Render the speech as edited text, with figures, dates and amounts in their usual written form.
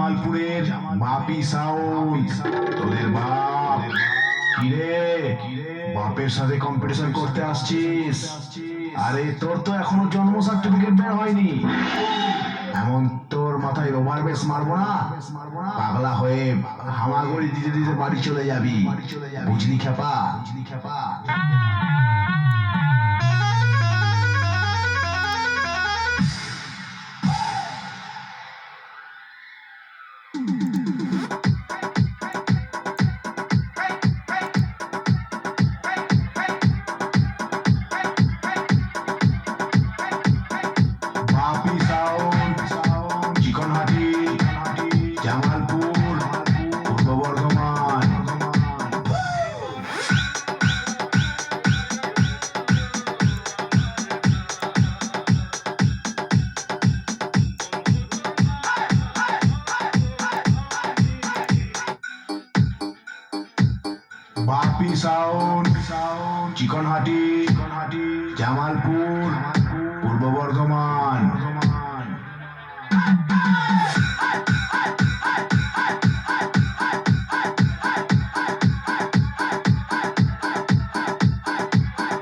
জামালপুরের বাপি সাউন্ড। তোদের বাপ কিরে, বাপের সাথে কম্পিটিশন করতে আসছিস? আরে তোর তো এখনো জন্ম সার্টিফিকেট বের হয়নি, এমন তোর মাথায় ওভার বেস মারবো না, পাগলা হয়ে হামাগুড়ি দিতে দিতে বাড়ি চলে যাবি, বুঝলি খেপা? বাপি সাউন্ড, চিকনহাটি, জামালপুর, পূর্ব বর্ধমান। বাপি সাউন্ড, চিকনহাটি, জামালপুর,